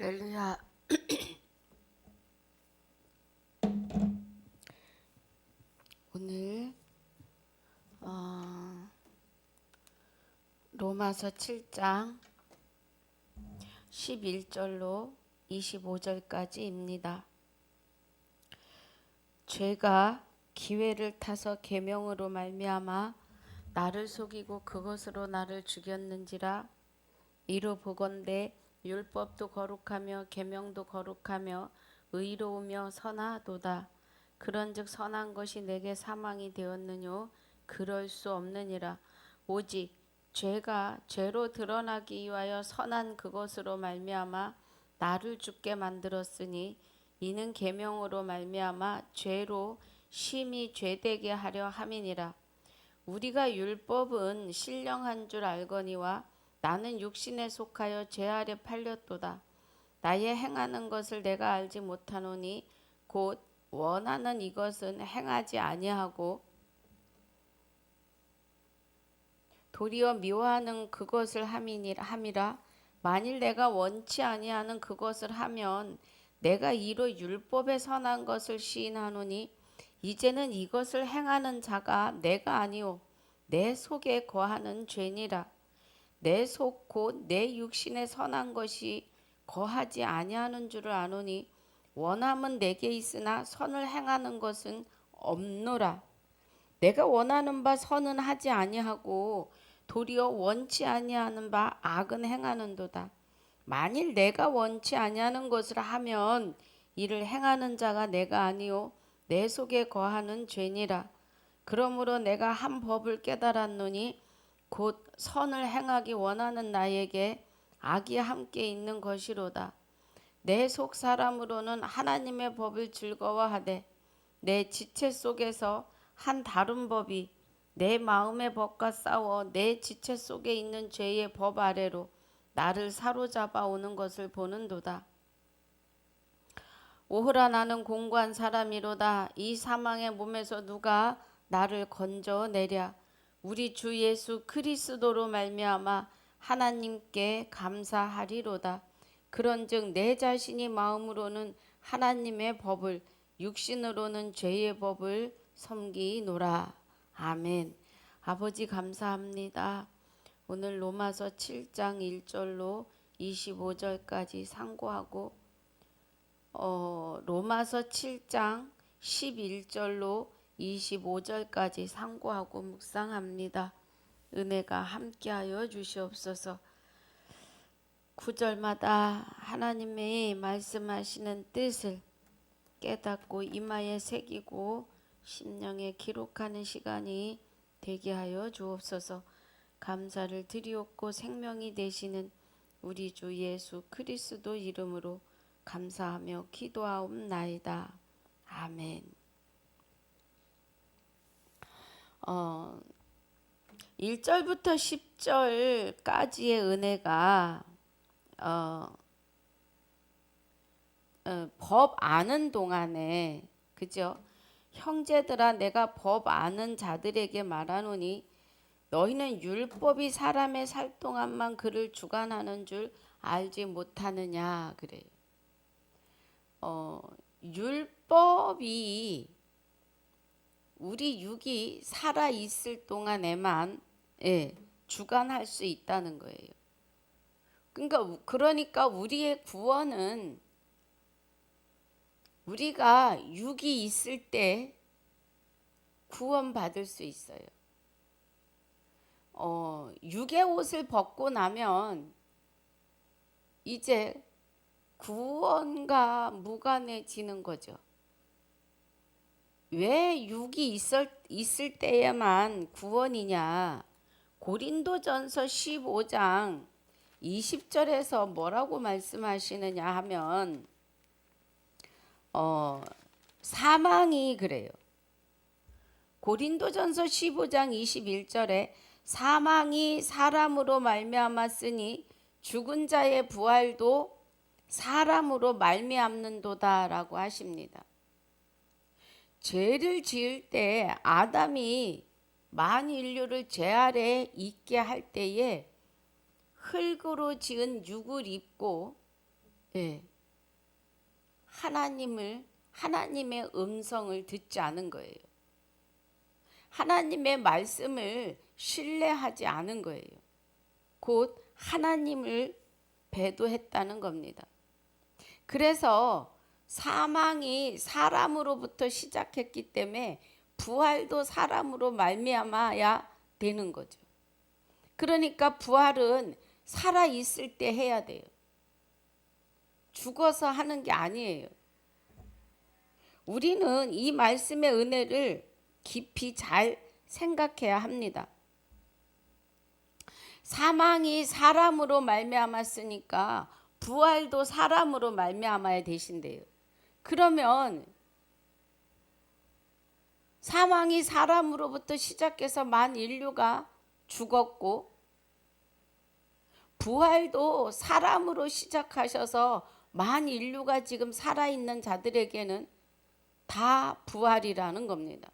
할렐루야. 오늘 로마서 7장 11절로 25절까지입니다. 죄가 기회를 타서 계명으로 말미암아 나를 속이고 그것으로 나를 죽였는지라. 이로 보건대 율법도 거룩하며 계명도 거룩하며 의로우며 선하도다. 그런즉 선한 것이 내게 사망이 되었느뇨? 그럴 수 없느니라. 오직 죄가 죄로 드러나기 위하여 선한 그것으로 말미암아 나를 죽게 만들었으니 이는 계명으로 말미암아 죄로 심히 죄되게 하려 함이니라. 우리가 율법은 신령한 줄 알거니와 나는 육신에 속하여 죄 아래 팔렸도다. 나의 행하는 것을 내가 알지 못하노니 곧 원하는 이것은 행하지 아니하고 도리어 미워하는 그것을 함이라. 만일 내가 원치 아니하는 그것을 하면 내가 이로 율법에 선한 것을 시인하노니 이제는 이것을 행하는 자가 내가 아니오 내 속에 거하는 죄니라. 내 속 곧 내 육신에 선한 것이 거하지 아니하는 줄을 아노니 원함은 내게 있으나 선을 행하는 것은 없노라. 내가 원하는 바 선은 하지 아니하고 도리어 원치 아니하는 바 악은 행하는도다. 만일 내가 원치 아니하는 것을 하면 이를 행하는 자가 내가 아니요 내 속에 거하는 죄니라. 그러므로 내가 한 법을 깨달았노니 곧 선을 행하기 원하는 나에게 악이 함께 있는 것이로다. 내 속 사람으로는 하나님의 법을 즐거워하되 내 지체 속에서 한 다른 법이 내 마음의 법과 싸워 내 지체 속에 있는 죄의 법 아래로 나를 사로잡아 오는 것을 보는도다. 오호라 나는 공고한 사람이로다. 이 사망의 몸에서 누가 나를 건져내랴. 우리 주 예수 그리스도로 말미암아 하나님께 감사하리로다. 그런즉 내 자신이 마음으로는 하나님의 법을 육신으로는 죄의 법을 섬기노라. 아멘. 아버지 감사합니다. 오늘 로마서 7장 1절로 25절까지 상고하고 로마서 7장 11절로 25절까지 상고하고 묵상합니다. 은혜가 함께하여 주시옵소서. 9절마다 하나님의 말씀하시는 뜻을 깨닫고 이마에 새기고 심령에 기록하는 시간이 되게 하여 주옵소서. 감사를 드리옵고 생명이 되시는 우리 주 예수 그리스도 이름으로 감사하며 기도하옵나이다. 아멘. 1절부터 10절까지의 은혜가 법 아는 동안에 그죠? 형제들아 내가 법 아는 자들에게 말하노니 너희는 율법이 사람의 살 동안만 그를 주관하는 줄 알지 못하느냐 그래요. 율법이 우리 육이 살아 있을 동안에만 주관할 수 있다는 거예요. 그러니까 우리의 구원은 우리가 육이 있을 때 구원받을 수 있어요. 육의 옷을 벗고 나면 이제 구원과 무관해지는 거죠. 왜 육이 있을 때에만 구원이냐? 고린도전서 15장 20절에서 뭐라고 말씀하시느냐 하면 사망이 그래요. 고린도전서 15장 21절에 사망이 사람으로 말미암았으니 죽은 자의 부활도 사람으로 말미암는도다라고 하십니다. 죄를 지을 때 아담이 만인류를 죄 아래 있게 할 때에 흙으로 지은 육을 입고 예. 하나님의 음성을 듣지 않은 거예요. 하나님의 말씀을 신뢰하지 않은 거예요. 곧 하나님을 배도했다는 겁니다. 그래서 사망이 사람으로부터 시작했기 때문에 부활도 사람으로 말미암아야 되는 거죠. 그러니까 부활은 살아 있을 때 해야 돼요. 죽어서 하는 게 아니에요. 우리는 이 말씀의 은혜를 깊이 잘 생각해야 합니다. 사망이 사람으로 말미암았으니까 부활도 사람으로 말미암아야 되신대요. 그러면 사망이 사람으로부터 시작해서 만 인류가 죽었고 부활도 사람으로 시작하셔서 만 인류가 지금 살아있는 자들에게는 다 부활이라는 겁니다.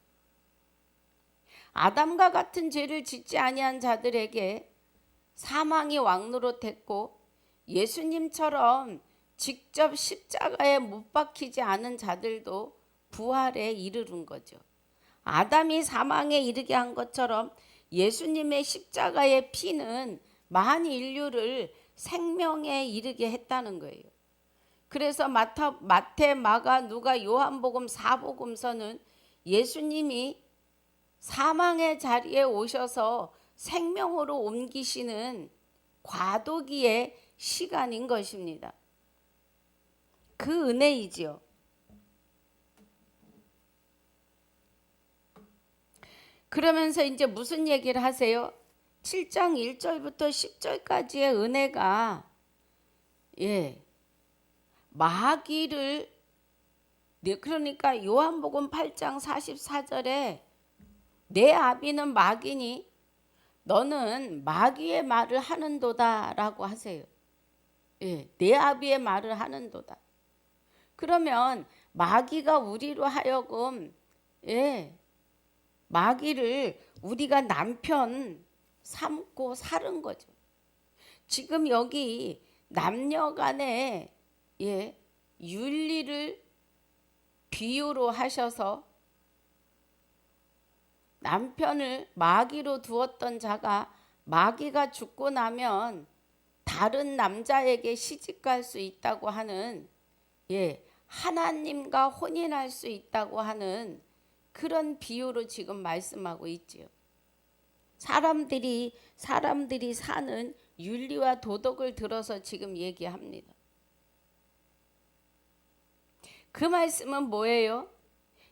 아담과 같은 죄를 짓지 아니한 자들에게 사망이 왕노릇했고 예수님처럼 직접 십자가에 못 박히지 않은 자들도 부활에 이르는 거죠. 아담이 사망에 이르게 한 것처럼 예수님의 십자가의 피는 만 인류를 생명에 이르게 했다는 거예요. 그래서 마태, 마가, 누가, 요한복음 4복음서는 예수님이 사망의 자리에 오셔서 생명으로 옮기시는 과도기의 시간인 것입니다. 그 은혜이지요. 그러면서 이제 무슨 얘기를 하세요? 7장 1절부터 10절까지의 은혜가 마귀를 그러니까 요한복음 8장 44절에 내 아비는 마귀니 너는 마귀의 말을 하는도다 라고 하세요. 내 아비의 말을 하는도다. 그러면 마귀가 우리로 하여금 마귀를 우리가 남편 삼고 사는 거죠. 지금 여기 남녀 간의 윤리를 비유로 하셔서 남편을 마귀로 두었던 자가 마귀가 죽고 나면 다른 남자에게 시집갈 수 있다고 하는 하나님과 혼인할 수 있다고 하는 그런 비유로 지금 말씀하고 있지요. 사람들이 사는 윤리와 도덕을 들어서 지금 얘기합니다. 그 말씀은 뭐예요?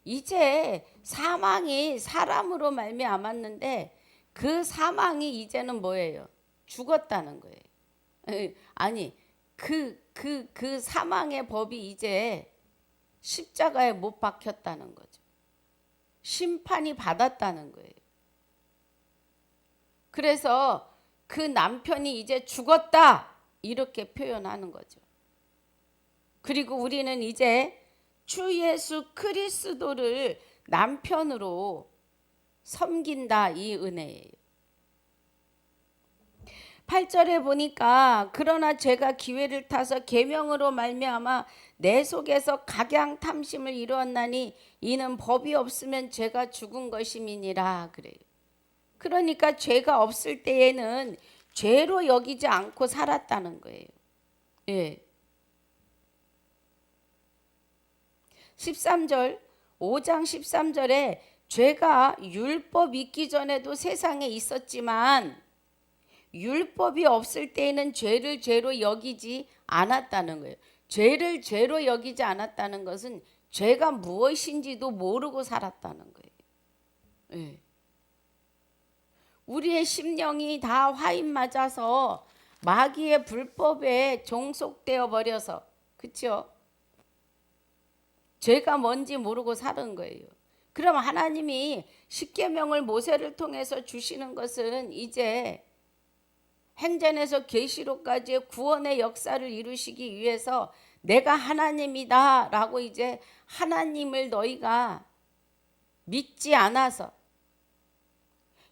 이제 사망이 사람으로 말미암았는데 그 사망이 이제는 뭐예요? 죽었다는 거예요. 아니 그 사망의 법이 이제 십자가에 못 박혔다는 거죠. 심판이 받았다는 거예요. 그래서 그 남편이 이제 죽었다 이렇게 표현하는 거죠. 그리고 우리는 이제 주 예수 그리스도를 남편으로 섬긴다 이 은혜예요. 8절에 보니까 그러나 제가 기회를 타서 계명으로 말미암아 내 속에서 각양 탐심을 이루었나니 이는 법이 없으면 죄가 죽은 것임이니라 그래요. 그러니까 죄가 없을 때에는 죄로 여기지 않고 살았다는 거예요. 13절 5장 13절에 죄가 율법 있기 전에도 세상에 있었지만 율법이 없을 때에는 죄를 죄로 여기지 않았다는 거예요. 죄를 죄로 여기지 않았다는 것은 죄가 무엇인지도 모르고 살았다는 거예요. 우리의 심령이 다 화인 맞아서 마귀의 불법에 종속되어 버려서 그렇죠? 죄가 뭔지 모르고 사는 거예요. 그럼 하나님이 십계명을 모세를 통해서 주시는 것은 이제 행전에서 계시록까지의 구원의 역사를 이루시기 위해서 내가 하나님이다 라고 이제 하나님을 너희가 믿지 않아서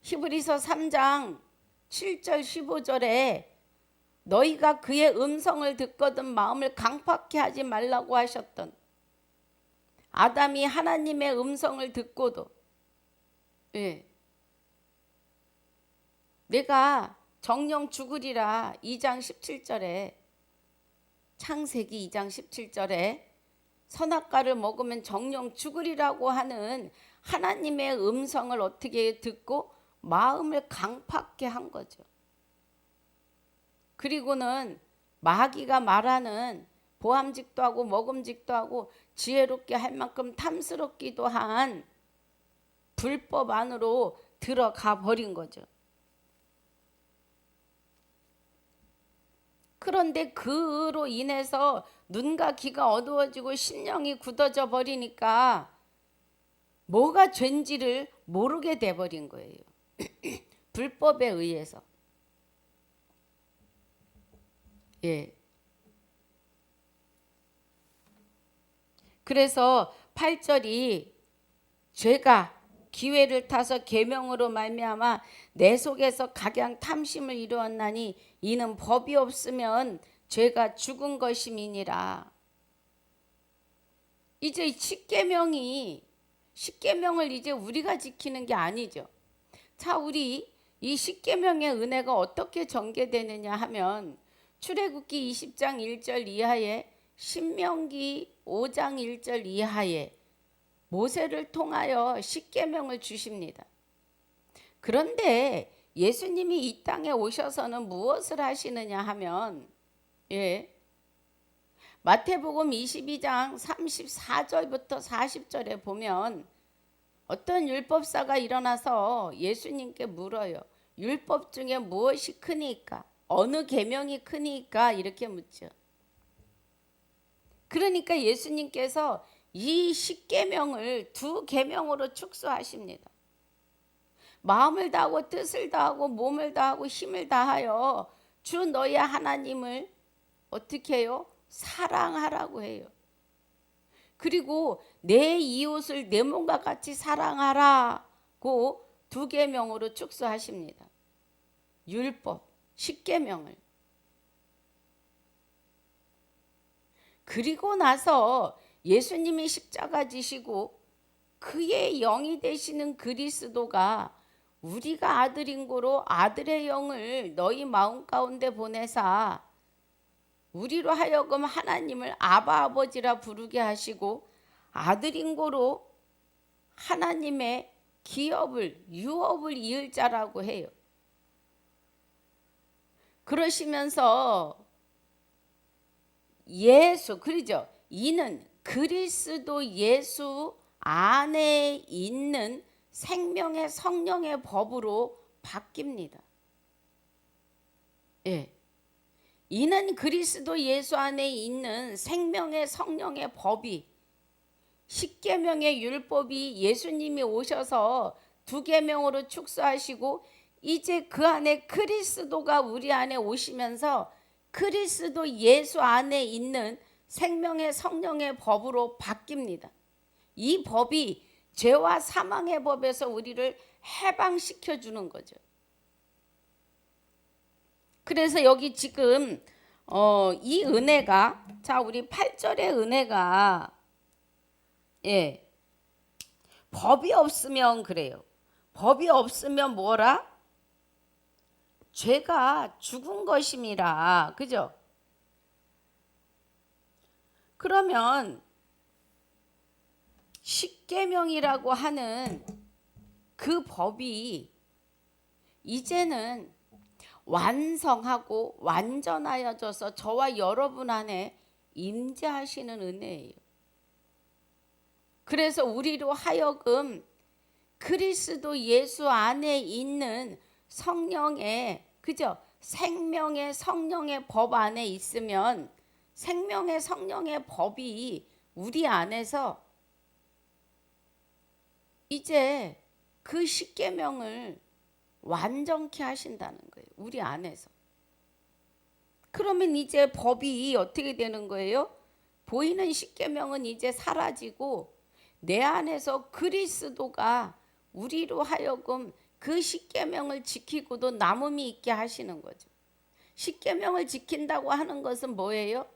히브리서 3장 7절 15절에 너희가 그의 음성을 듣거든 마음을 강팍해 하지 말라고 하셨던, 아담이 하나님의 음성을 듣고도 내가 정령 죽으리라 2장 17절에, 창세기 2장 17절에 선악과를 먹으면 정령 죽으리라고 하는 하나님의 음성을 어떻게 듣고 마음을 강팍해 한 거죠. 그리고는 마귀가 말하는 보암직도 하고 먹음직도 하고 지혜롭게 할 만큼 탐스럽기도 한 불법 안으로 들어가 버린 거죠. 그런데 그로 인해서 눈과 귀가 어두워지고 심령이 굳어져 버리니까 뭐가 죄인지를 모르게 돼버린 거예요. 불법에 의해서. 그래서 8절이 죄가 기회를 타서 계명으로 말미암아 내 속에서 각양 탐심을 이루었나니 이는 법이 없으면 죄가 죽은 것임이니라. 이제 십계명을 이제 우리가 지키는 게 아니죠. 자, 우리 이 십계명의 은혜가 어떻게 전개되느냐 하면 출애굽기 20장 1절 이하에 신명기 5장 1절 이하에 모세를 통하여 십계명을 주십니다. 그런데 예수님이 이 땅에 오셔서는 무엇을 하시느냐 하면 마태복음 22장 34절부터 40절에 보면 어떤 율법사가 일어나서 예수님께 물어요. 율법 중에 무엇이 크니까? 어느 계명이 크니까? 이렇게 묻죠. 그러니까 예수님께서 이 십계명을 두 계명으로 축소하십니다. 마음을 다하고 뜻을 다하고 몸을 다하고 힘을 다하여 주 너의 하나님을 어떻게 해요? 사랑하라고 해요. 그리고 내 이웃을 내 몸과 같이 사랑하라고 두 계명으로 축소하십니다. 율법, 십계명을. 그리고 나서 예수님이 십자가 지시고 그의 영이 되시는 그리스도가 우리가 아들인 고로 아들의 영을 너희 마음 가운데 보내사 우리로 하여금 하나님을 아바 아버지라 부르게 하시고 아들인 고로 하나님의 유업을 이을 자라고 해요. 그러시면서 예수, 그러죠. 이는 그리스도 예수 안에 있는 생명의 성령의 법으로 바뀝니다. 이는 그리스도 예수 안에 있는 생명의 성령의 법이, 십계명의 율법이 예수님이 오셔서 두 계명으로 축소하시고 이제 그 안에 그리스도가 우리 안에 오시면서 그리스도 예수 안에 있는 생명의 성령의 법으로 바뀝니다. 이 법이 죄와 사망의 법에서 우리를 해방시켜 주는 거죠. 그래서 여기 지금 이 은혜가, 자, 우리 8절의 은혜가 법이 없으면 그래요. 법이 없으면 뭐라? 죄가 죽은 것임이라. 그죠? 그러면 십계명이라고 하는 그 법이 이제는 완성하고 완전하여져서 저와 여러분 안에 임재하시는 은혜예요. 그래서 우리로 하여금 그리스도 예수 안에 있는 성령의, 그죠? 생명의 성령의 법 안에 있으면 생명의 성령의 법이 우리 안에서 이제 그 십계명을 완전케 하신다는 거예요. 우리 안에서. 그러면 이제 법이 어떻게 되는 거예요? 보이는 십계명은 이제 사라지고 내 안에서 그리스도가 우리로 하여금 그 십계명을 지키고도 남음이 있게 하시는 거죠. 십계명을 지킨다고 하는 것은 뭐예요?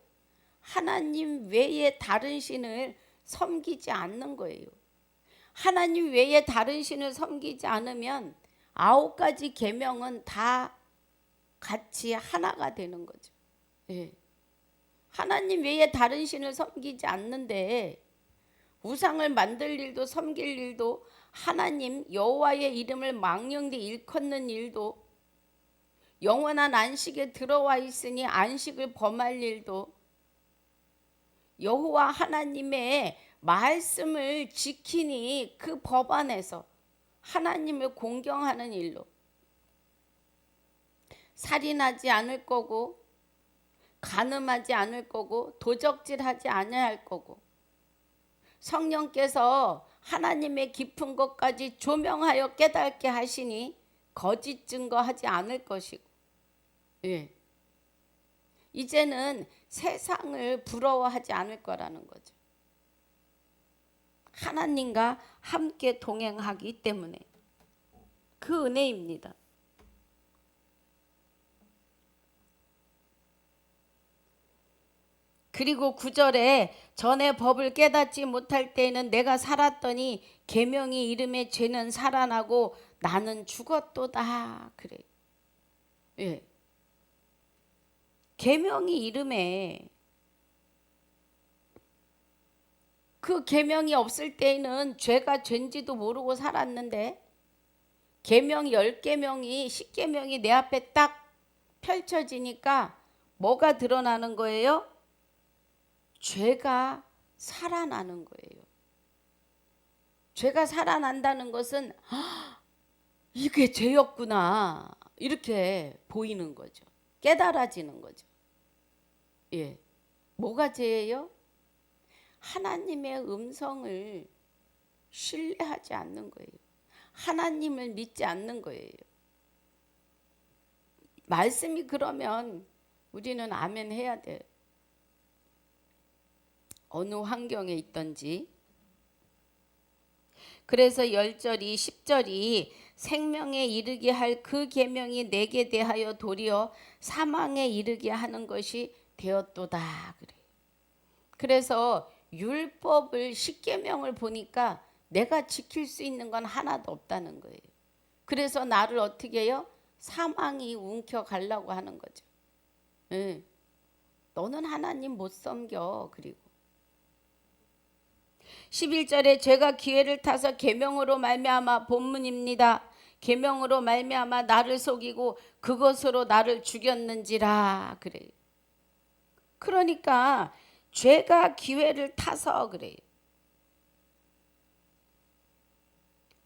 하나님 외에 다른 신을 섬기지 않는 거예요. 하나님 외에 다른 신을 섬기지 않으면 9가지 계명은 다 같이 하나가 되는 거죠. 예. 하나님 외에 다른 신을 섬기지 않는데 우상을 만들 일도 섬길 일도 하나님 여호와의 이름을 망령되이 일컫는 일도 영원한 안식에 들어와 있으니 안식을 범할 일도 여호와 하나님의 말씀을 지키니 그 법 안에서 하나님을 공경하는 일로 살인하지 않을 거고 간음하지 않을 거고 도적질하지 아니할 거고 성령께서 하나님의 깊은 것까지 조명하여 깨닫게 하시니 거짓 증거하지 않을 것이고 예. 이제는 세상을 부러워하지 않을 거라는 거죠. 하나님과 함께 동행하기 때문에 그 은혜입니다. 그리고 9절에 전에 법을 깨닫지 못할 때에는 내가 살았더니 계명이 이름에 죄는 살아나고 나는 죽었도다 그래. 예. 계명이 이름에 그 계명이 없을 때에는 죄가 죄인지도 모르고 살았는데 계명 10계명이 10계명이 내 앞에 딱 펼쳐지니까 뭐가 드러나는 거예요? 죄가 살아나는 거예요. 죄가 살아난다는 것은 이게 죄였구나 이렇게 보이는 거죠. 깨달아지는 거죠. 예. 뭐가 죄예요? 하나님의 음성을 신뢰하지 않는 거예요. 하나님을 믿지 않는 거예요. 말씀이 그러면 우리는 아멘 해야 돼요. 어느 환경에 있든지. 그래서 10절이 10절이 생명에 이르게 할 그 계명이 내게 대하여 도리어 사망에 이르게 하는 것이 되었도다 그래요. 그래서 율법을 10계명을 보니까 내가 지킬 수 있는 건 하나도 없다는 거예요. 그래서 나를 어떻게 해요? 사망이 움켜가려고 하는 거죠. 네. 너는 하나님 못 섬겨. 그리고 11절에 죄가 기회를 타서 계명으로 말미암아 본문입니다. 계명으로 말미암아 나를 속이고 그것으로 나를 죽였는지라 그래요. 그러니까 죄가 기회를 타서 그래요.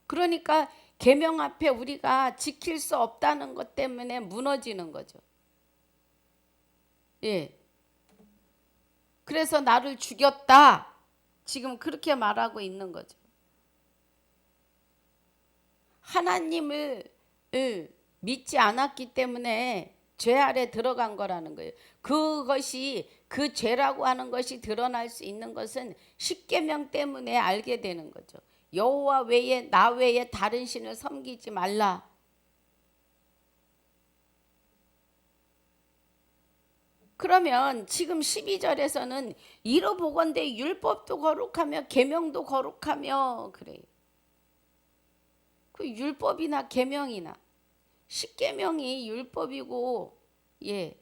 그러니까 계명 앞에 우리가 지킬 수 없다는 것 때문에 무너지는 거죠. 예. 그래서 나를 죽였다. 지금 그렇게 말하고 있는 거죠. 하나님을 믿지 않았기 때문에 죄 아래 들어간 거라는 거예요. 그것이 그 죄라고 하는 것이 드러날 수 있는 것은 십계명 때문에 알게 되는 거죠. 여호와 외에 나 외에 다른 신을 섬기지 말라. 그러면 지금 12절에서는 이러보건대 율법도 거룩하며 계명도 거룩하며 그래요. 그 율법이나 계명이나 십계명이 율법이고 예.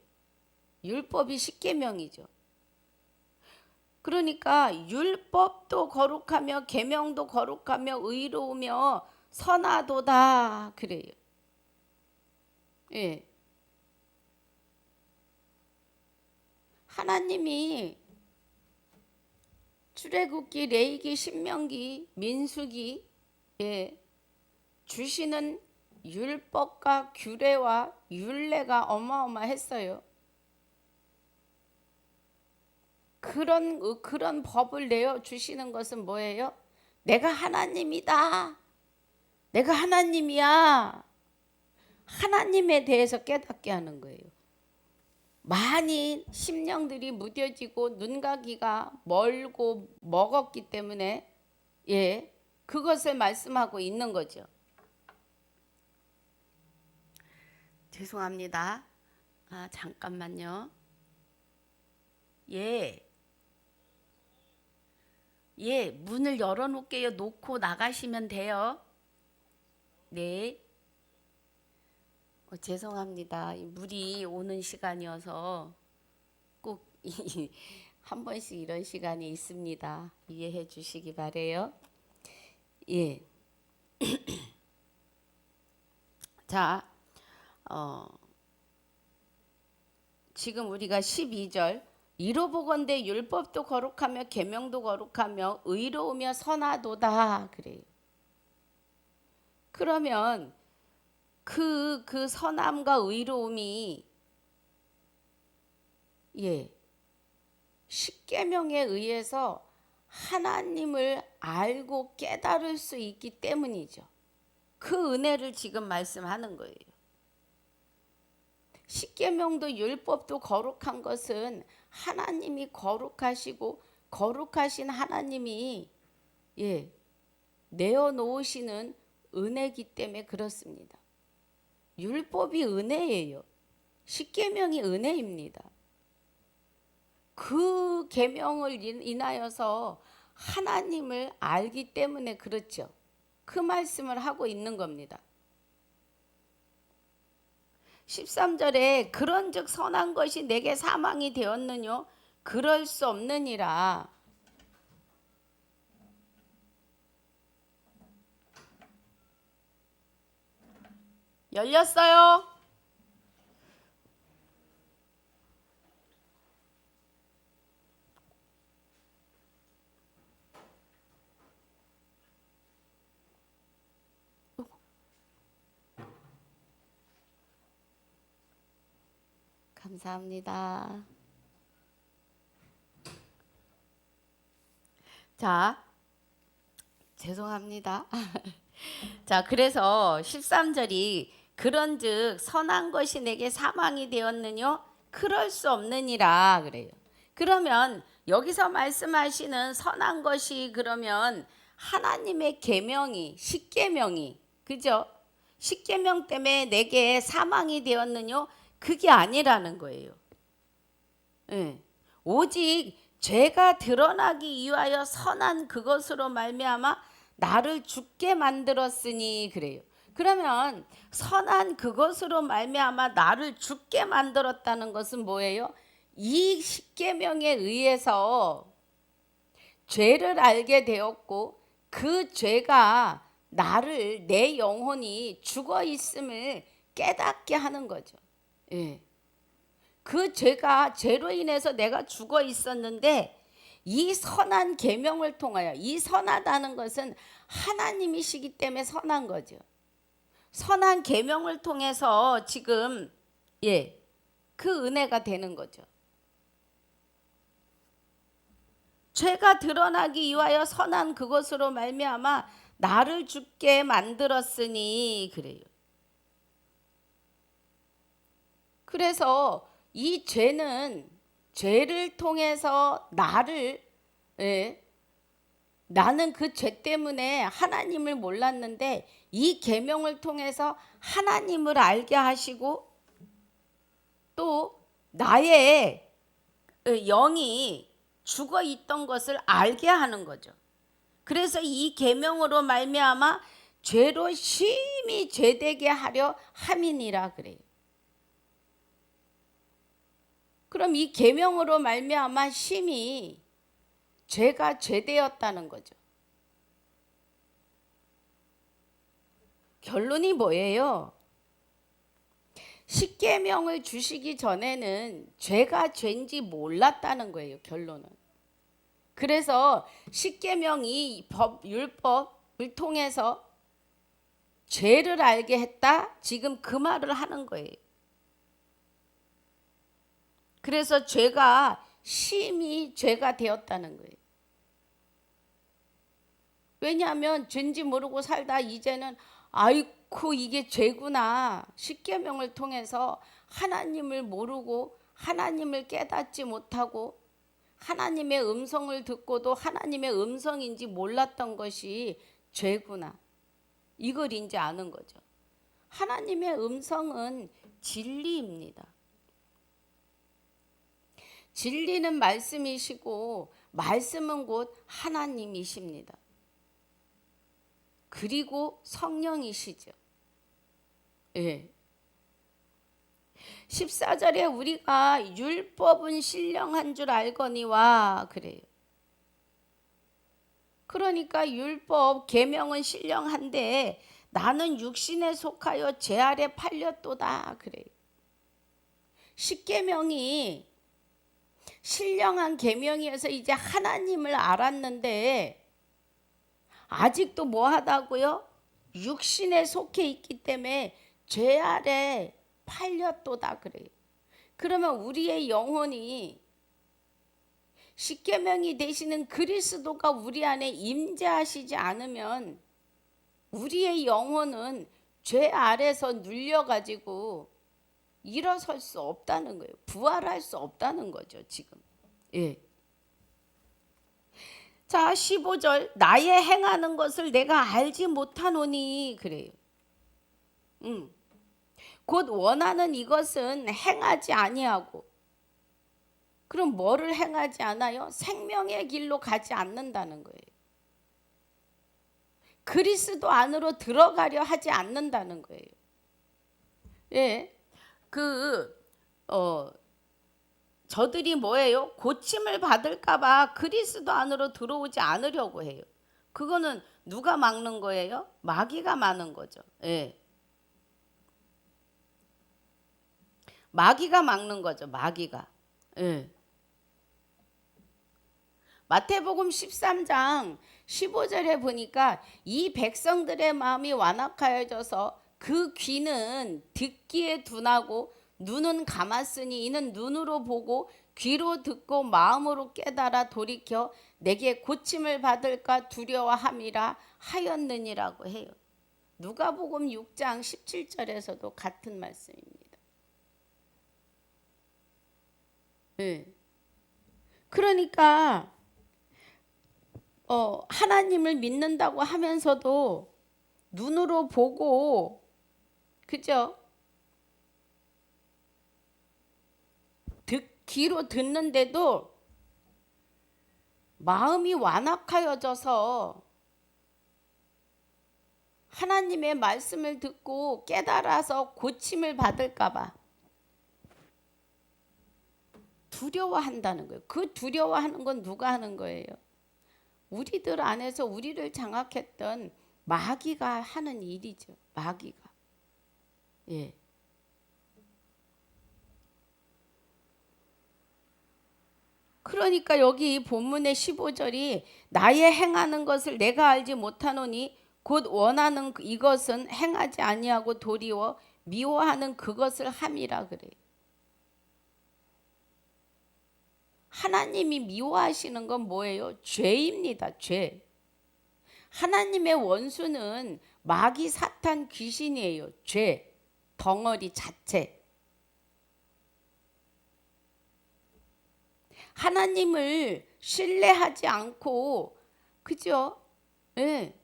율법이 십계명이죠. 그러니까 율법도 거룩하며 계명도 거룩하며 의로우며 선하도다 그래요. 예. 하나님이 출애굽기, 레위기, 신명기, 민수기 예. 주시는 율법과 규례와 율례가 어마어마했어요. 그런 법을 내어 주시는 것은 뭐예요? 내가 하나님이다. 내가 하나님이야. 하나님에 대해서 깨닫게 하는 거예요. 많이 심령들이 무뎌지고 눈과 귀가 멀고 먹었기 때문에 예, 그것을 말씀하고 있는 거죠. 죄송합니다. 아, 잠깐만요. 예. 예, 문을 열어놓을게요. 놓고 나가시면 돼요. 네. 죄송합니다. 물이 오는 시간이어서 꼭 한 번씩 이런 시간이 있습니다. 이해해 주시기 바래요. 예. 자, 어, 지금 우리가 12절 이로보건대 율법도 거룩하며 계명도 거룩하며 의로우며 선하도다 그래요. 그러면 그 선함과 의로움이 예, 십계명에 의해서 하나님을 알고 깨달을 수 있기 때문이죠. 그 은혜를 지금 말씀하는 거예요. 십계명도 율법도 거룩한 것은 하나님이 거룩하시고 거룩하신 하나님이 예, 내어 놓으시는 은혜이기 때문에 그렇습니다. 율법이 은혜예요. 십계명이 은혜입니다. 그 계명을 인하여서 하나님을 알기 때문에 그렇죠. 그 말씀을 하고 있는 겁니다. 13절에 그런즉 선한 것이 내게 사망이 되었느뇨 그럴 수 없느니라. 열렸어요? 감사합니다. 자, 죄송합니다. 자, 그래서 13절이 그런즉 선한 것이 내게 사망이 되었느뇨 그럴 수 없느니라 그래요. 그러면 여기서 말씀하시는 선한 것이 그러면 하나님의 계명이 십계명이 그죠? 십계명 때문에 내게 사망이 되었느뇨 그게 아니라는 거예요. 예. 오직 죄가 드러나기 위하여 선한 그것으로 말미암아 나를 죽게 만들었으니 그래요. 그러면 선한 그것으로 말미암아 나를 죽게 만들었다는 것은 뭐예요? 이 십계명에 의해서 죄를 알게 되었고 그 죄가 나를 내 영혼이 죽어 있음을 깨닫게 하는 거죠. 예. 그 죄로 인해서 내가 죽어 있었는데 이 선한 계명을 통하여 이 선하다는 것은 하나님이시기 때문에 선한 거죠. 선한 계명을 통해서 지금 예, 그 은혜가 되는 거죠. 죄가 드러나기 위하여 선한 그것으로 말미암아 나를 죽게 만들었으니 그래요. 그래서 이 죄를 통해서 나는 그 죄 때문에 하나님을 몰랐는데 이 계명을 통해서 하나님을 알게 하시고 또 나의 영이 죽어 있던 것을 알게 하는 거죠. 그래서 이 계명으로 말미암아 죄로 심히 죄되게 하려 함이니라 그래요. 그럼 이 계명으로 말미암아 심히 죄가 죄되었다는 거죠. 결론이 뭐예요? 십계명을 주시기 전에는 죄가 죄인지 몰랐다는 거예요. 결론은. 그래서 십계명이 율법을 통해서 죄를 알게 했다. 지금 그 말을 하는 거예요. 그래서 죄가 심히 죄가 되었다는 거예요. 왜냐하면 죄인지 모르고 살다 이제는 아이고 이게 죄구나. 십계명을 통해서 하나님을 모르고 하나님을 깨닫지 못하고 하나님의 음성을 듣고도 하나님의 음성인지 몰랐던 것이 죄구나. 이걸 이제 아는 거죠. 하나님의 음성은 진리입니다. 진리는 말씀이시고 말씀은 곧 하나님이십니다. 그리고 성령이시죠. 예. 14절에 우리가 율법은 신령한 줄 알거니와 그래요. 그러니까 율법 계명은 신령한데 나는 육신에 속하여 죄 아래 팔렸도다 그래요. 십계명이 신령한 계명이어서 이제 하나님을 알았는데 아직도 뭐 하다고요? 육신에 속해 있기 때문에 죄 아래 팔렸도다 그래요. 그러면 우리의 영혼이 십계명이 되시는 그리스도가 우리 안에 임재하시지 않으면 우리의 영혼은 죄 아래서 눌려가지고 일어설 수 없다는 거예요. 부활할 수 없다는 거죠, 지금. 예. 자, 15절 나의 행하는 것을 내가 알지 못하노니 그래요. 곧 원하는 이것은 행하지 아니하고. 그럼 뭐를 행하지 않아요? 생명의 길로 가지 않는다는 거예요. 그리스도 안으로 들어가려 하지 않는다는 거예요. 예. 저들이 뭐예요? 고침을 받을까봐 그리스도 안으로 들어오지 않으려고 해요. 그거는 누가 막는 거예요? 마귀가 막는 거죠. 예. 마귀가 막는 거죠. 마귀가. 예. 마태복음 13장 15절에 보니까 이 백성들의 마음이 완악하여져서 그 귀는 듣기에 둔하고 눈은 감았으니 이는 눈으로 보고 귀로 듣고 마음으로 깨달아 돌이켜 내게 고침을 받을까 두려워함이라 하였느니라고 해요. 누가복음 6장 17절에서도 같은 말씀입니다. 네. 그러니까 하나님을 믿는다고 하면서도 눈으로 보고 그죠? 귀로 듣는데도 마음이 완악하여져서 하나님의 말씀을 듣고 깨달아서 고침을 받을까 봐 두려워한다는 거예요. 그 두려워하는 건 누가 하는 거예요? 우리들 안에서 우리를 장악했던 마귀가 하는 일이죠. 마귀가. 예. 그러니까 여기 본문의 15절이 나의 행하는 것을 내가 알지 못하노니 곧 원하는 이것은 행하지 아니하고 도리어 미워하는 그것을 함이라 그래요. 하나님이 미워하시는 건 뭐예요? 죄입니다. 죄. 하나님의 원수는 마귀 사탄 귀신이에요. 죄. 덩어리 자체. 하나님을 신뢰하지 않고 그죠? 네.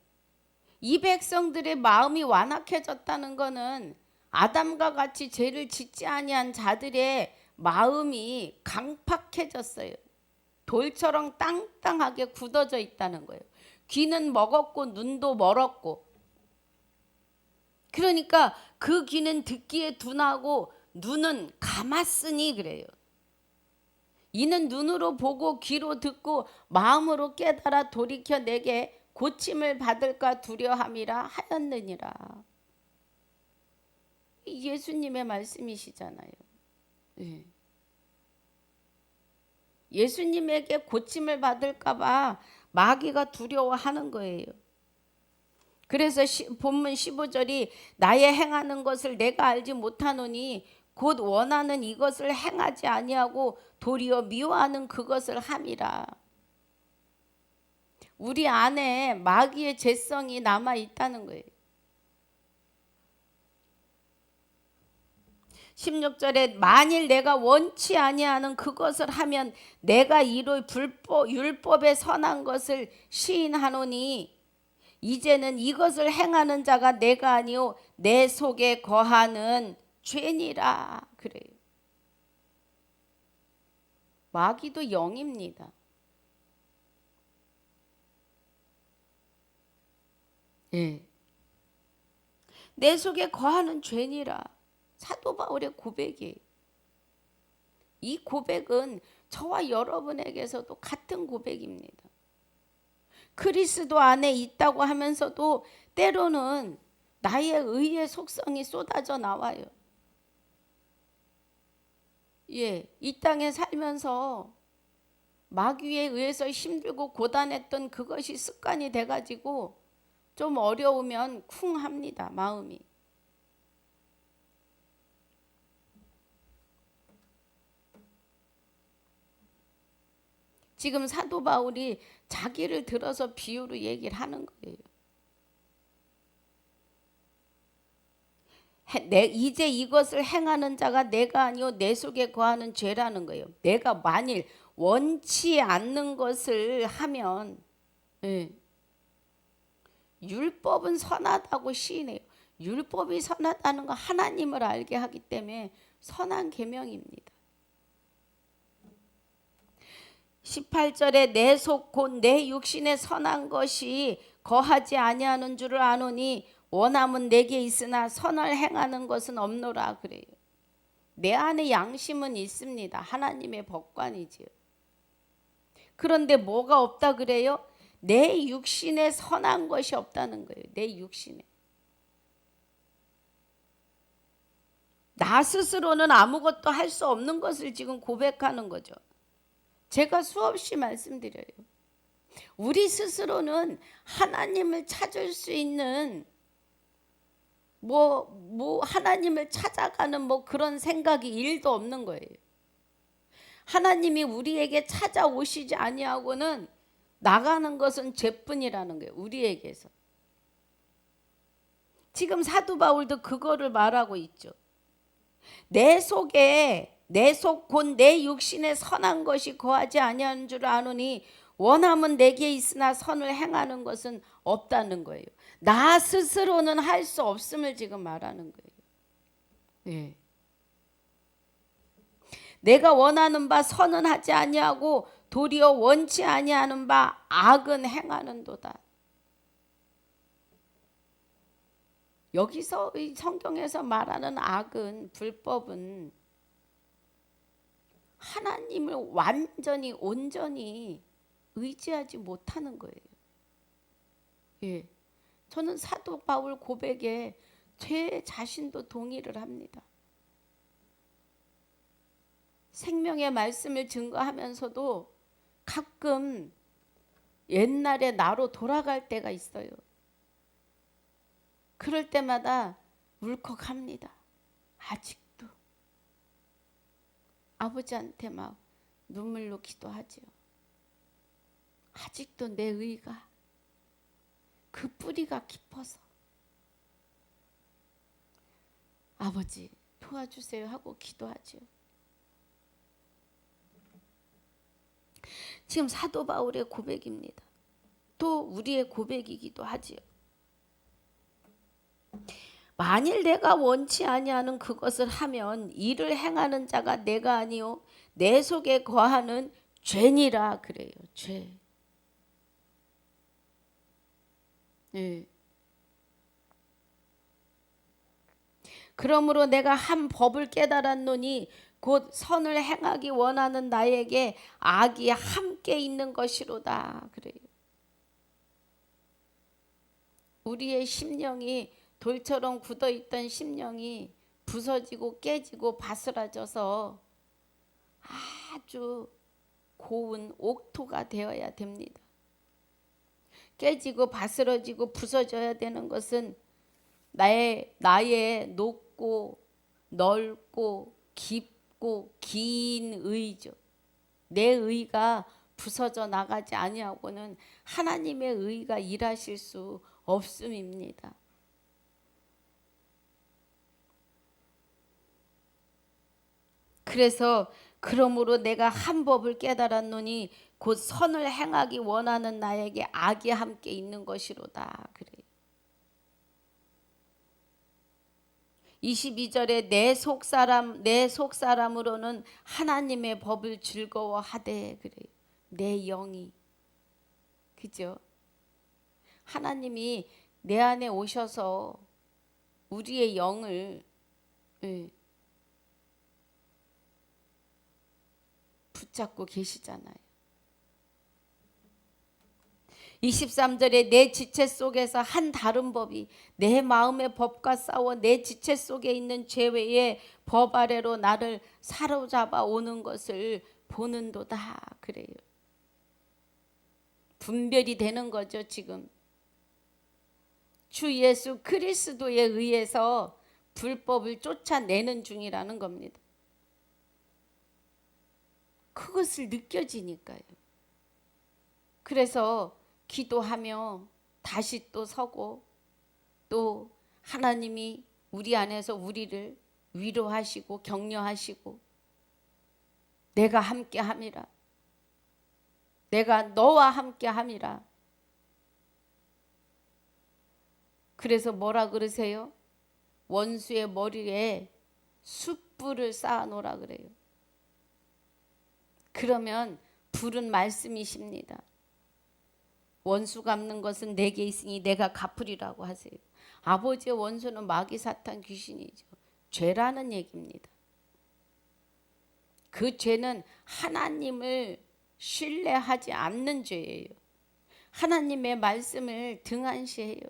이 백성들의 마음이 완악해졌다는 것은 아담과 같이 죄를 짓지 아니한 자들의 마음이 강팍해졌어요. 돌처럼 땅땅하게 굳어져 있다는 거예요. 귀는 먹었고 눈도 멀었고 그러니까 그 귀는 듣기에 둔하고 눈은 감았으니 그래요. 이는 눈으로 보고 귀로 듣고 마음으로 깨달아 돌이켜 내게 고침을 받을까 두려함이라 하였느니라. 예수님의 말씀이시잖아요. 예. 예수님에게 고침을 받을까 봐 마귀가 두려워하는 거예요. 그래서 본문 15절이 나의 행하는 것을 내가 알지 못하노니 곧 원하는 이것을 행하지 아니하고 도리어 미워하는 그것을 함이라. 우리 안에 마귀의 죄성이 남아 있다는 거예요. 16절에 만일 내가 원치 아니하는 그것을 하면 내가 이로 율법에 선한 것을 시인하노니 이제는 이것을 행하는 자가 내가 아니요 내 속에 거하는 죄니라 그래요. 마귀도 영입니다. 예. 내 속에 거하는 죄니라. 사도 바울의 고백이에요. 이 고백은 저와 여러분에게서도 같은 고백입니다. 그리스도 안에 있다고 하면서도 때로는 나의 의의 속성이 쏟아져 나와요. 예, 이 땅에 살면서 마귀에 의해서 힘들고 고단했던 그것이 습관이 돼가지고 좀 어려우면 쿵 합니다, 마음이. 지금 사도 바울이 자기를 들어서 비유로 얘기를 하는 거예요. 이제 이것을 행하는 자가 내가 아니요 내 속에 거하는 죄라는 거예요. 내가 만일 원치 않는 것을 하면, 예, 율법은 선하다고 시인해요. 율법이 선하다는 거 하나님을 알게 하기 때문에 선한 계명입니다. 18절에 내 속 곧 내 육신에 선한 것이 거하지 아니하는 줄을 아노니 원함은 내게 있으나 선을 행하는 것은 없노라 그래요. 내 안에 양심은 있습니다. 하나님의 법관이지요. 그런데 뭐가 없다 그래요? 내 육신에 선한 것이 없다는 거예요. 내 육신에. 나 스스로는 아무것도 할 수 없는 것을 지금 고백하는 거죠. 제가 수없이 말씀드려요. 우리 스스로는 하나님을 찾을 수 있는 하나님을 찾아가는 그런 생각이 1도 없는 거예요. 하나님이 우리에게 찾아오시지 아니하고는 나가는 것은 죄뿐이라는 거예요. 우리에게서. 지금 사도 바울도 그거를 말하고 있죠. 내 속에 내 속 곧 내 육신에 선한 것이 거하지 아니하는 줄 아노니 원함은 내게 있으나 선을 행하는 것은 없다는 거예요. 나 스스로는 할 수 없음을 지금 말하는 거예요. 예. 내가 원하는 바 선은 하지 아니하고 도리어 원치 아니하는 바 악은 행하는도다. 여기서 이 성경에서 말하는 악은, 불법은 하나님을 완전히 온전히 의지하지 못하는 거예요. 예, 저는 사도 바울 고백에 제 자신도 동의를 합니다. 생명의 말씀을 증거하면서도 가끔 옛날에 나로 돌아갈 때가 있어요. 그럴 때마다 울컥합니다. 아직도 아버지한테 막 눈물로 기도하죠. 아직도 내 의가 그 뿌리가 깊어서 아버지 도와주세요 하고 기도하죠. 지금 사도 바울의 고백입니다. 또 우리의 고백이기도 하지요. 만일 내가 원치 아니하는 그것을 하면 이를 행하는 자가 내가 아니요 내 속에 거하는 죄니라 그래요. 죄. 네. 그러므로 내가 한 법을 깨달았노니 곧 선을 행하기 원하는 나에게 악이 함께 있는 것이로다 그래요. 우리의 심령이 돌처럼 굳어있던 심령이 부서지고 깨지고 바스라져서 아주 고운 옥토가 되어야 됩니다. 깨지고 바스러지고 부서져야 되는 것은 나의 높고 넓고 깊고 긴 의죠. 내 의가 부서져 나가지 아니하고는 하나님의 의가 일하실 수 없음입니다. 그래서 그러므로 내가 한 법을 깨달았노니 곧 선을 행하기 원하는 나에게 악이 함께 있는 것이로다 그래요. 22절에 내 속사람으로는 하나님의 법을 즐거워하되 그래요. 내 영이. 그죠? 하나님이 내 안에 오셔서 우리의 영을 붙잡고 계시잖아요. 23절에 내 지체 속에서 한 다른 법이 내 마음의 법과 싸워 내 지체 속에 있는 죄의 법 아래로 나를 사로잡아 오는 것을 보는도다 그래요. 분별이 되는 거죠. 지금 주 예수 그리스도에 의해서 불법을 쫓아내는 중이라는 겁니다. 그것을 느껴지니까요. 그래서 기도하며 다시 또 서고 또 하나님이 우리 안에서 우리를 위로하시고 격려하시고 내가 함께 함이라. 내가 너와 함께 함이라. 그래서 뭐라 그러세요? 원수의 머리에 숯불을 쌓아놓으라 그래요. 그러면 불은 말씀이십니다. 원수 갚는 것은 내게 있으니 내가 갚으리라고 하세요. 아버지의 원수는 마귀 사탄 귀신이죠. 죄라는 얘기입니다. 그 죄는 하나님을 신뢰하지 않는 죄예요. 하나님의 말씀을 등한시해요.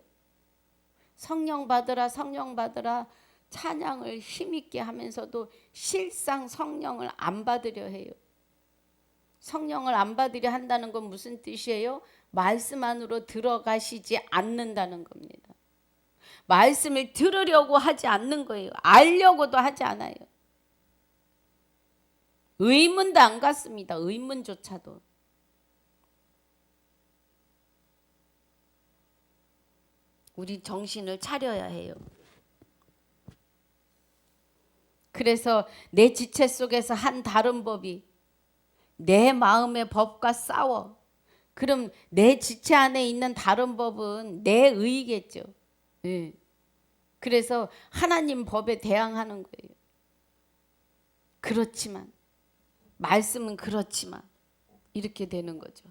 성령 받으라 성령 받으라 찬양을 힘있게 하면서도 실상 성령을 안 받으려 해요. 성령을 안 받으려 한다는 건 무슨 뜻이에요? 말씀 안으로 들어가시지 않는다는 겁니다. 말씀을 들으려고 하지 않는 거예요. 알려고도 하지 않아요. 의문도 안 갖습니다. 의문조차도. 우리 정신을 차려야 해요. 그래서 내 지체 속에서 한 다른 법이 내 마음의 법과 싸워. 그럼 내 지체 안에 있는 다른 법은 내 의겠죠. 네. 그래서 하나님 법에 대항하는 거예요. 그렇지만 말씀은 그렇지만 이렇게 되는 거죠.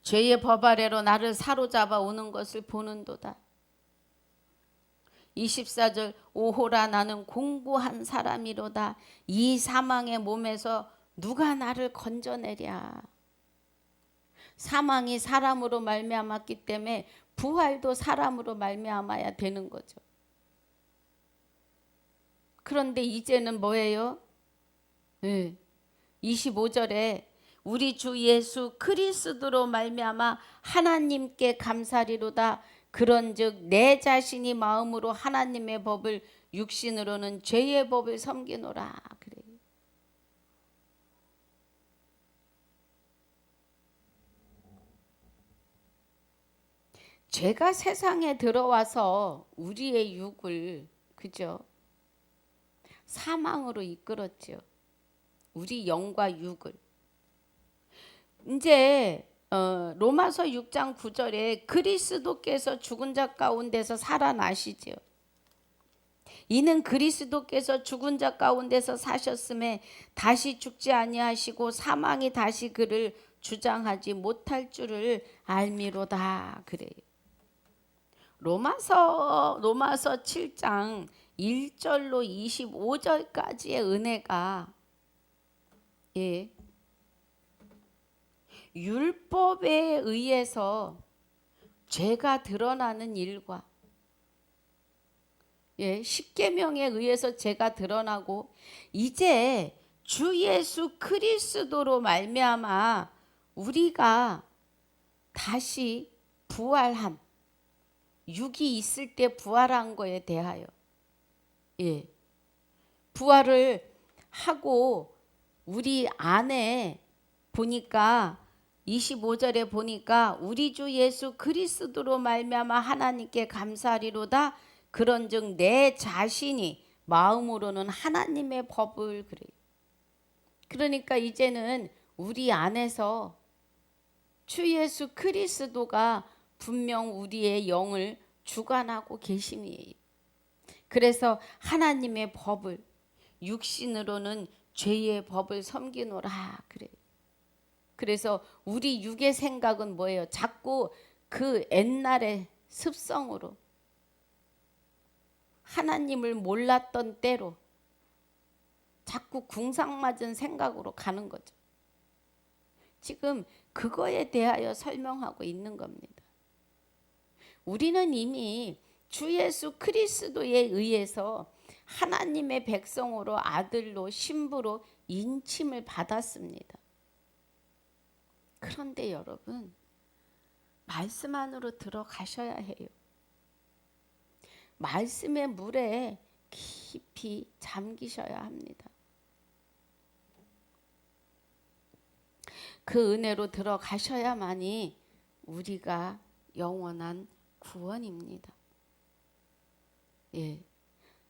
죄의 법 아래로 나를 사로잡아 오는 것을 보는도다. 24절 오호라 나는 공고한 사람이로다. 이 사망의 몸에서 누가 나를 건져내랴. 사망이 사람으로 말미암았기 때문에 부활도 사람으로 말미암아야 되는 거죠. 그런데 이제는 뭐예요? 25절에 우리 주 예수 그리스도로 말미암아 하나님께 감사리로다. 그런즉 내 자신이 마음으로 하나님의 법을 육신으로는 죄의 법을 섬기노라 그래요. 죄가 세상에 들어와서 우리의 육을 그죠? 사망으로 이끌었죠. 우리 영과 육을. 이제 로마서 6장 9절에 그리스도께서 죽은 자 가운데서 살아나시죠. 이는 그리스도께서 죽은 자 가운데서 사셨음에 다시 죽지 아니하시고 사망이 다시 그를 주장하지 못할 줄을 알미로다 그래요. 로마서 7장 1절로 25절까지의 은혜가 율법에 의해서 죄가 드러나는 일과 십계명에 의해서 죄가 드러나고 이제 주 예수 그리스도로 말미암아 우리가 다시 부활한 육이 있을 때 부활한 거에 대하여 부활을 하고 우리 안에 보니까 25절에 보니까 우리 주 예수 그리스도로 말미암아 하나님께 감사하리로다. 그런즉 내 자신이 마음으로는 하나님의 법을 그래요. 그러니까 이제는 우리 안에서 주 예수 그리스도가 분명 우리의 영을 주관하고 계심이에요. 그래서 하나님의 법을 육신으로는 죄의 법을 섬기노라 그래요. 그래서 우리 육의 생각은 뭐예요? 자꾸 그 옛날의 습성으로 하나님을 몰랐던 때로 자꾸 궁상맞은 생각으로 가는 거죠. 지금 그거에 대하여 설명하고 있는 겁니다. 우리는 이미 주 예수 그리스도에 의해서 하나님의 백성으로 아들로 신부로 인침을 받았습니다. 그런데 여러분, 말씀 안으로 들어가셔야 해요. 말씀의 물에 깊이 잠기셔야 합니다. 그 은혜로 들어가셔야만이 우리가 영원한 구원입니다. 예.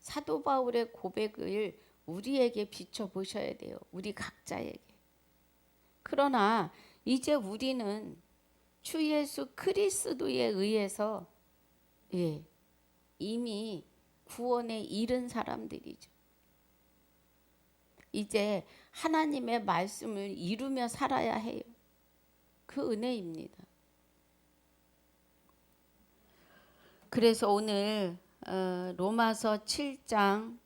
사도 바울의 고백을 우리에게 비춰보셔야 돼요. 우리 각자에게. 그러나 이제 우리는 주 예수 그리스도에 의해서 이미 구원에 이른 사람들이죠. 이제 하나님의 말씀을 이루며 살아야 해요. 그 은혜입니다. 그래서 오늘 로마서 7장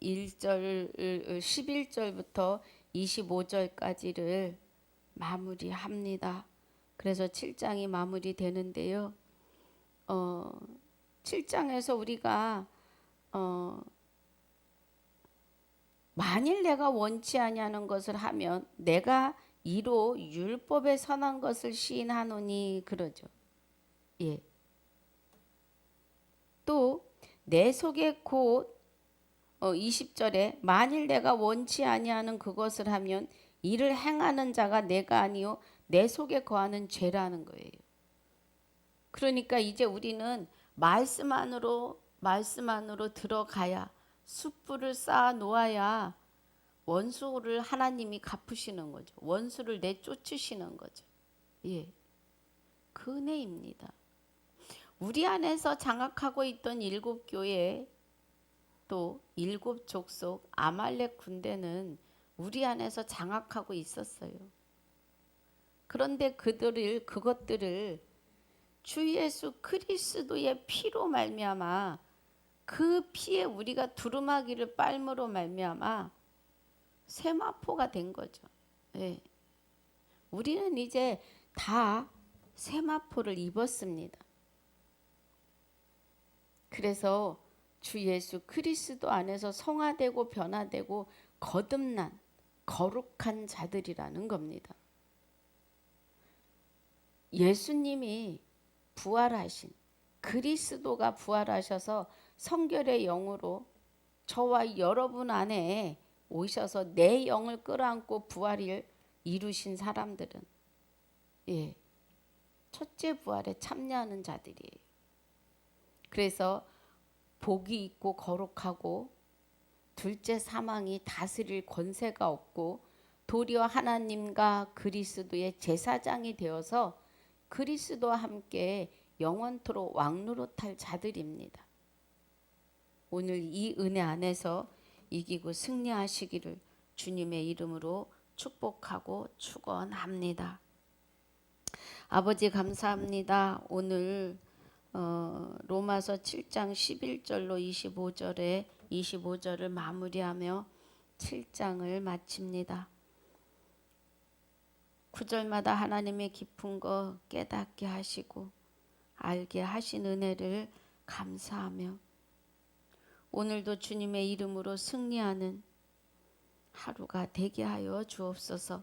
1절 11절부터 25절까지를 마무리합니다. 그래서 7장이 마무리되는데요. 7장에서 우리가 만일 내가 원치 아니하는 것을 하면 내가 이로 율법에 선한 것을 시인하노니 그러죠. 예. 또 내 속에 곧 20절에 만일 내가 원치 아니하는 그것을 하면 이를 행하는 자가 내가 아니요 내 속에 거하는 죄라는 거예요. 그러니까 이제 우리는 말씀 안으로 들어가야 숯불을 쌓아 놓아야 원수를 하나님이 갚으시는 거죠. 원수를 내쫓으시는 거죠. 예. 그 은혜입니다. 우리 안에서 장악하고 있던 7교회 또 7족속 아말렉 군대는 우리 안에서 장악하고 있었어요. 그런데 그것들을 주 예수 그리스도의 피로 말미암아 그 피에 우리가 두루마기를 빨므로 말미암아 세마포가 된 거죠. 예. 우리는 이제 다 세마포를 입었습니다. 그래서 주 예수 그리스도 안에서 성화되고 변화되고 거듭난 거룩한 자들이라는 겁니다. 예수님이 부활하신 그리스도가 부활하셔서 성결의 영으로 저와 여러분 안에 오셔서 내 영을 끌어안고 부활을 이루신 사람들은 첫째 부활에 참여하는 자들이에요. 그래서 복이 있고 거룩하고 둘째 사망이 다스릴 권세가 없고 도리어 하나님과 그리스도의 제사장이 되어서 그리스도와 함께 영원토록 왕노릇할 자들입니다. 오늘 이 은혜 안에서 이기고 승리하시기를 주님의 이름으로 축복하고 축원합니다. 아버지 감사합니다. 오늘 로마서 7장 11절로 25절을 마무리하며 7장을 마칩니다. 9절마다 하나님의 깊은 거 깨닫게 하시고 알게 하신 은혜를 감사하며 오늘도 주님의 이름으로 승리하는 하루가 되게 하여 주옵소서.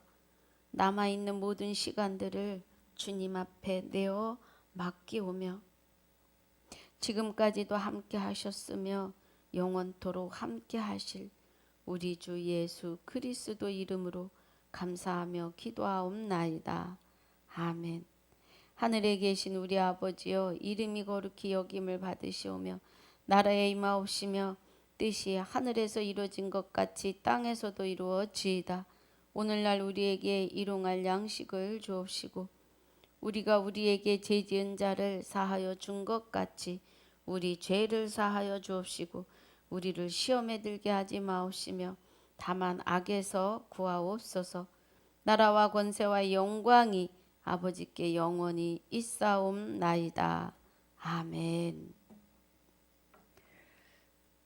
남아있는 모든 시간들을 주님 앞에 내어 맡기오며 지금까지도 함께 하셨으며 영원토록 함께 하실 우리 주 예수 그리스도 이름으로 감사하며 기도하옵나이다. 아멘. 하늘에 계신 우리 아버지여 이름이 거룩히 여김을 받으시오며 나라에 임하옵시며 뜻이 하늘에서 이루어진 것 같이 땅에서도 이루어지이다. 오늘날 우리에게 일용할 양식을 주옵시고 우리가 우리에게 죄 지은 자를 사하여 준 것 같이 우리 죄를 사하여 주옵시고 우리를 시험에 들게 하지 마옵시며 다만 악에서 구하옵소서. 나라와 권세와 영광이 아버지께 영원히 있사옵나이다. 아멘.